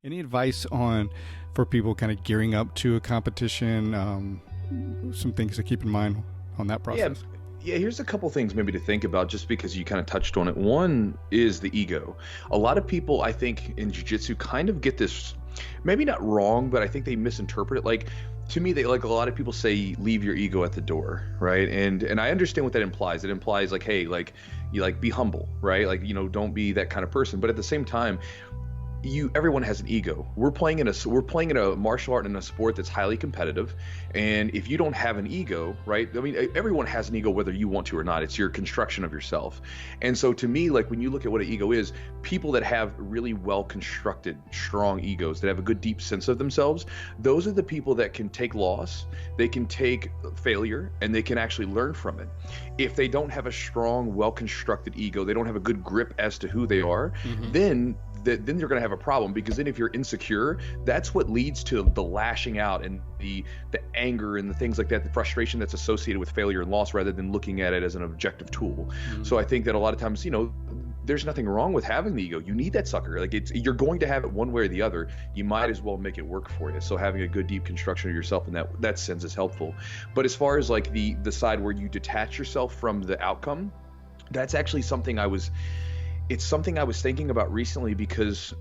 Any advice on for people kind of gearing up to a competition? Some things to keep in mind on that Yeah, process. yeah. Here's a couple things maybe to think about, just because you kind of touched on it. One is the ego. A lot of people, I think, in jiu-jitsu kind of get this, maybe not wrong, but I think they misinterpret it. Like, to me, they, like, a lot of people say, leave your ego at the door, right? And I understand what that implies. It implies, like, hey, like, you, like, be humble, right? Like, don't be that kind of person. But at the same time, everyone has an ego. We're playing in a martial art and a sport that's highly competitive, and if you don't have an ego, right? I mean, everyone has an ego whether you want to or not. It's your construction of yourself. And so to me, like, when you look at what an ego is, people that have really well constructed strong egos, that have a good deep sense of themselves, those are the people that can take loss, they can take failure, and they can actually learn from it. If they don't have a strong, well constructed ego, they don't have a good grip as to who they are, then you're going to have a problem, because then if you're insecure, that's what leads to the lashing out and the anger and the things like that, the frustration that's associated with failure and loss, rather than looking at it as an objective tool. So I think that a lot of times, there's nothing wrong with having the ego. You need that sucker. Like, you're going to have it one way or the other. You might as well make it work for you. So having a good deep construction of yourself in that sense is helpful. But as far as like the side where you detach yourself from the outcome, that's actually something it's something I was thinking about recently, because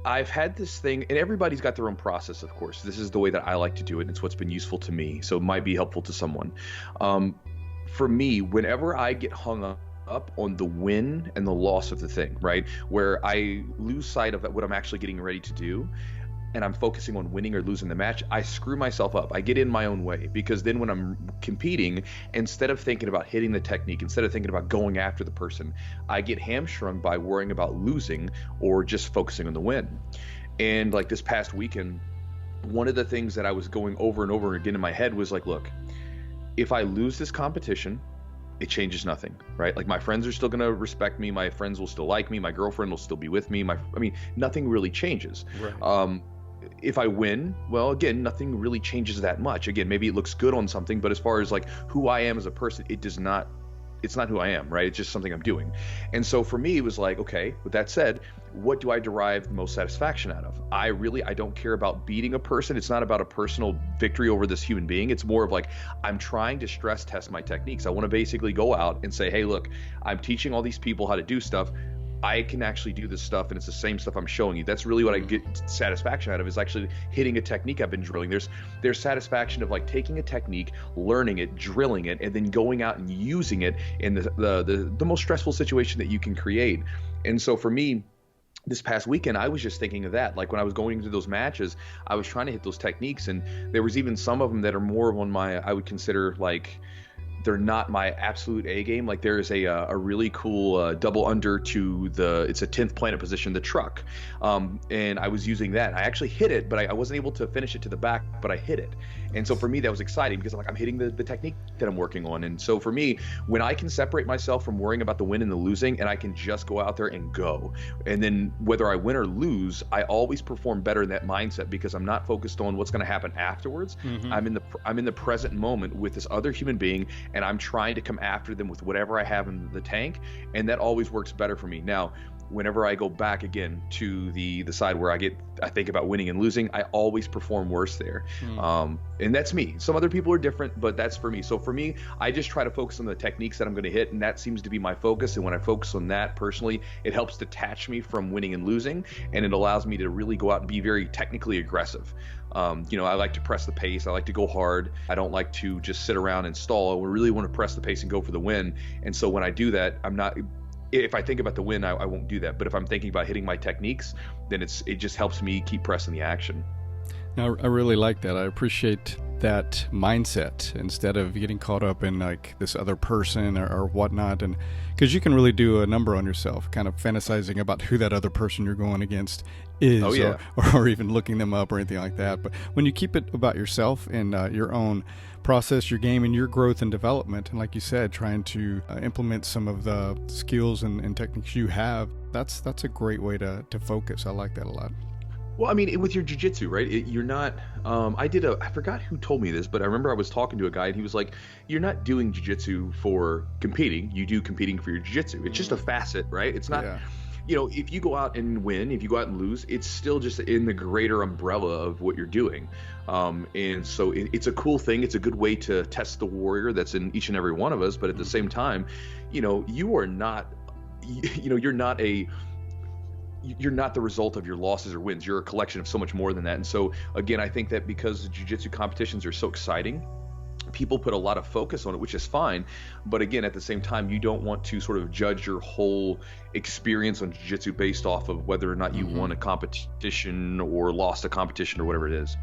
I've had this thing, and everybody's got their own process, of course. This is the way that I like to do it, and it's what's been useful to me, so it might be helpful to someone. For me, whenever I get hung up on the win and the loss of the thing, right, where I lose sight of what I'm actually getting ready to do, and I'm focusing on winning or losing the match, I screw myself up. I get in my own way, because then when I'm competing, instead of thinking about hitting the technique, instead of thinking about going after the person, I get hamstrung by worrying about losing or just focusing on the win. And like this past weekend, one of the things that I was going over and over again in my head was like, look, if I lose this competition, it changes nothing, right? Like, my friends are still going to respect me. My friends will still like me. My girlfriend will still be with me. Nothing really changes. Right. If I win, well, again, nothing really changes that much. Again, maybe it looks good on something, but as far as like who I am as a person, it's not who I am, right? It's just something I'm doing. And so for me, it was like, okay, with that said, what do I derive the most satisfaction out of? I don't care about beating a person. It's not about a personal victory over this human being. It's more of like, I'm trying to stress test my techniques. I want to basically go out and say, hey, look, I'm teaching all these people how to do stuff. I can actually do this stuff, and it's the same stuff I'm showing you. That's really what I get satisfaction out of, is actually hitting a technique I've been drilling. There's satisfaction of like taking a technique, learning it, drilling it, and then going out and using it in the most stressful situation that you can create. And so for me, this past weekend, I was just thinking of that. Like, when I was going into those matches, I was trying to hit those techniques, and there was even some of them that are more on I would consider like, they're not my absolute A game. Like, there's a really cool double under to it's a 10th planet position, the truck. And I was using that. I actually hit it, but I wasn't able to finish it to the back, but I hit it. And so for me, that was exciting, because I'm hitting the technique that I'm working on. And so for me, when I can separate myself from worrying about the win and the losing, and I can just go out there and go, and then whether I win or lose, I always perform better in that mindset, because I'm not focused on what's going to happen afterwards. I'm in the present moment with this other human being, and I'm trying to come after them with whatever I have in the tank, and that always works better for me. Now, whenever I go back again to the side where I think about winning and losing, I always perform worse there. And that's me. Some other people are different, but that's for me. So for me, I just try to focus on the techniques that I'm going to hit, and that seems to be my focus. And when I focus on that personally, it helps detach me from winning and losing, and it allows me to really go out and be very technically aggressive. I like to press the pace. I like to go hard. I don't like to just sit around and stall. I really want to press the pace and go for the win. And so when I do that, if I think about the win, I won't do that. But if I'm thinking about hitting my techniques, then it just helps me keep pressing the action. Now, I really like that. I appreciate that mindset, instead of getting caught up in like this other person or whatnot. And because you can really do a number on yourself, kind of fantasizing about who that other person you're going against is, Oh, yeah. or even looking them up or anything like that. But when you keep it about yourself and your own process, your game, and your growth and development, and like you said, trying to implement some of the skills and techniques you have, that's a great way to focus. I like that a lot. Well, I mean, with your jiu-jitsu, right? You're not. I forgot who told me this, but I remember I was talking to a guy, and he was like, "You're not doing jiu-jitsu for competing. You do competing for your jiu-jitsu. It's just a facet, right? It's not." Yeah. if you go out and win, if you go out and lose, it's still just in the greater umbrella of what you're doing. And so it's a cool thing. It's a good way to test the warrior that's in each and every one of us. But at the same time, you are not, you're not the result of your losses or wins. You're a collection of so much more than that. And so again, I think that because jiu-jitsu competitions are so exciting, people put a lot of focus on it, which is fine. But again, at the same time, you don't want to sort of judge your whole experience on jiu-jitsu based off of whether or not you won a competition or lost a competition or whatever it is.